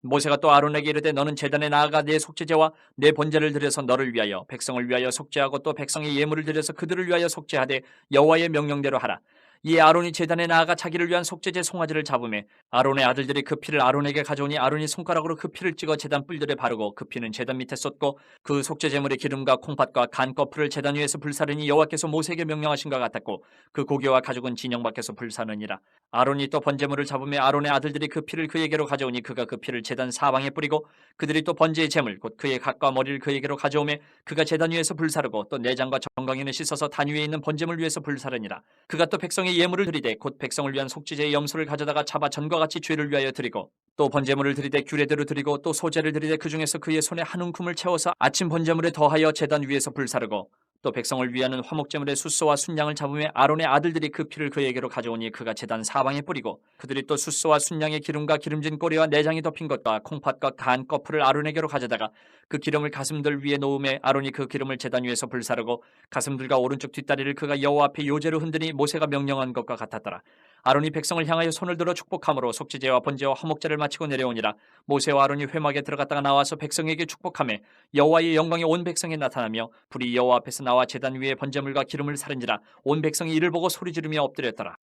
모세가 또 아론에게 이르되 너는 제단에 나아가 내 속죄제와 내 번제를 드려서 너를 위하여 백성을 위하여 속죄하고 또 백성의 예물을 드려서 그들을 위하여 속죄하되 여호와의 명령대로 하라. 이에 아론이 제단에 나아가 자기를 위한 속죄제 송아지를 잡으매 아론의 아들들이 그 피를 아론에게 가져오니 아론이 손가락으로 그 피를 찍어 제단 뿔들에 바르고 그 피는 제단 밑에 쏟고 그 속죄제물의 기름과 콩팥과 간 거풀을 제단 위에서 불사르니 여호와께서 모세에게 명령하신 것 같았고 그 고기와 가죽은 진영 밖에서 불사르니라. 아론이 또 번제물을 잡으며 아론의 아들들이 그 피를 그에게로 가져오니 그가 그 피를 제단 사방에 뿌리고 그들이 또 번제의 제물 곧 그의 각과 머리를 그에게로 가져오매 그가 제단 위에서 불사르고 또 내장과 정강이는 씻어서 단 위에 있는 번제물 위에서 불사르니라. 그가 또 백성의 예물을 드리되 곧 백성을 위한 속죄제의 염소를 가져다가 잡아 전과 같이 죄를 위하여 드리고 또 번제물을 드리되 규례대로 드리고 또 소제를 드리되 그 중에서 그의 손에 한 움큼을 채워서 아침 번제물에 더하여 제단 위에서 불사르고 또 백성을 위하는 화목제물의 숫소와 순양을 잡으며 아론의 아들들이 그 피를 그에게로 가져오니 그가 제단 사방에 뿌리고 그들이 또 숫소와 순양의 기름과 기름진 꼬리와 내장이 덮인 것과 콩팥과 간 거풀을 아론에게로 가져다가 그 기름을 가슴들 위에 놓음에 아론이 그 기름을 제단 위에서 불사르고 가슴들과 오른쪽 뒷다리를 그가 여호와 앞에 요제로 흔드니 모세가 명령한 것과 같았더라. 아론이 백성을 향하여 손을 들어 축복함으로 속죄제와 번제와 화목제를 마치고 내려오니라. 모세와 아론이 회막에 들어갔다가 나와서 백성에게 축복하며 여호와의 영광이 온 백성에 나타나며 불이 여호와 앞에서 나와 제단 위에 번제물과 기름을 사른지라. 온 백성이 이를 보고 소리 지르며 엎드렸더라.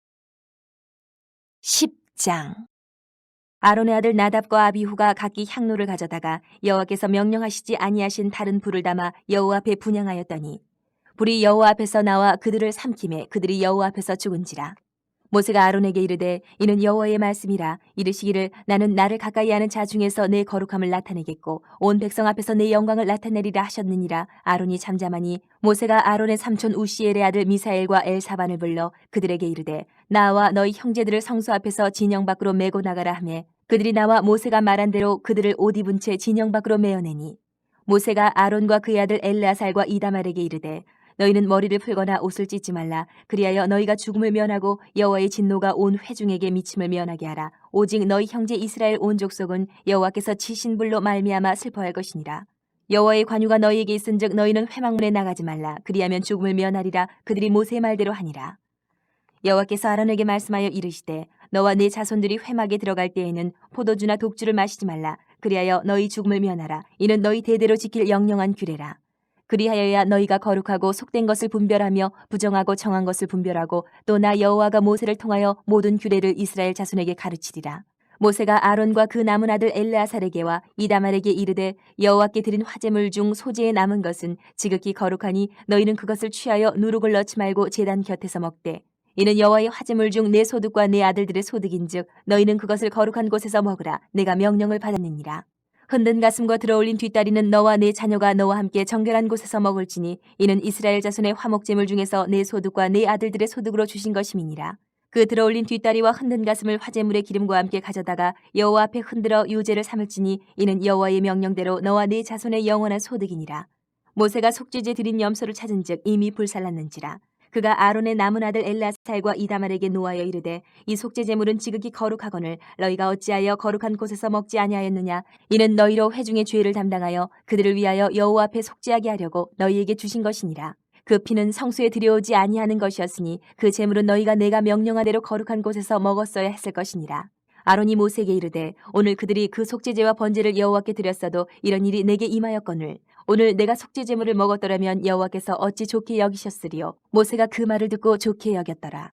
10장. 아론의 아들 나답과 아비후가 각기 향로를 가져다가 여호와께서 명령하시지 아니하신 다른 불을 담아 여호와 앞에 분향하였더니 불이 여호와 앞에서 나와 그들을 삼키매 그들이 여호와 앞에서 죽은지라. 모세가 아론에게 이르되 이는 여호와의 말씀이라. 이르시기를 나는 나를 가까이 하는 자 중에서 내 거룩함을 나타내겠고 온 백성 앞에서 내 영광을 나타내리라 하셨느니라. 아론이 잠잠하니 모세가 아론의 삼촌 우시엘의 아들 미사엘과 엘사반을 불러 그들에게 이르되 나와 너희 형제들을 성소 앞에서 진영 밖으로 메고 나가라 하매 그들이 나와 모세가 말한 대로 그들을 옷 입은 채 진영 밖으로 메어내니 모세가 아론과 그의 아들 엘르아살과 이다말에게 이르되 너희는 머리를 풀거나 옷을 찢지 말라. 그리하여 너희가 죽음을 면하고 여호와의 진노가 온 회중에게 미침을 면하게 하라. 오직 너희 형제 이스라엘 온 족속은 여호와께서 치신 불로 말미암아 슬퍼할 것이니라. 여호와의 관유가 너희에게 있은즉 너희는 회막문에 나가지 말라. 그리하면 죽음을 면하리라. 그들이 모세의 말대로 하니라. 여호와께서 아론에게 말씀하여 이르시되 너와 네 자손들이 회막에 들어갈 때에는 포도주나 독주를 마시지 말라. 그리하여 너희 죽음을 면하라. 이는 너희 대대로 지킬 영영한 규례라. 그리하여야 너희가 거룩하고 속된 것을 분별하며 부정하고 정한 것을 분별하고 또 나 여호와가 모세를 통하여 모든 규례를 이스라엘 자손에게 가르치리라. 모세가 아론과 그 남은 아들 엘르아살에게와 이다말에게 이르되 여호와께 드린 화제물 중 소재에 남은 것은 지극히 거룩하니 너희는 그것을 취하여 누룩을 넣지 말고 제단 곁에서 먹되 이는 여호와의 화제물 중 내 소득과 내 아들들의 소득인즉 너희는 그것을 거룩한 곳에서 먹으라. 내가 명령을 받았느니라. 흔든 가슴과 들어올린 뒷다리는 너와 내 자녀가 너와 함께 정결한 곳에서 먹을지니 이는 이스라엘 자손의 화목제물 중에서 내 소득과 내 아들들의 소득으로 주신 것임이니라. 그 들어올린 뒷다리와 흔든 가슴을 화제물의 기름과 함께 가져다가 여호와 앞에 흔들어 유제를 삼을지니 이는 여호와의 명령대로 너와 네 자손의 영원한 소득이니라. 모세가 속죄제 드린 염소를 찾은즉 이미 불살랐는지라. 그가 아론의 남은 아들 엘라살과 이다말에게 노하여 이르되 이 속죄제물은 지극히 거룩하거늘 너희가 어찌하여 거룩한 곳에서 먹지 아니하였느냐. 이는 너희로 회중의 죄를 담당하여 그들을 위하여 여호와 앞에 속죄하게 하려고 너희에게 주신 것이니라. 그 피는 성소에 들여오지 아니하는 것이었으니 그 제물은 너희가 내가 명령한 대로 거룩한 곳에서 먹었어야 했을 것이니라. 아론이 모세에게 이르되 오늘 그들이 그 속죄제와 번제를 여호와께 드렸어도 이런 일이 내게 임하였거늘 오늘 내가 속죄제물을 먹었더라면 여호와께서 어찌 좋게 여기셨으리요. 모세가 그 말을 듣고 좋게 여겼더라.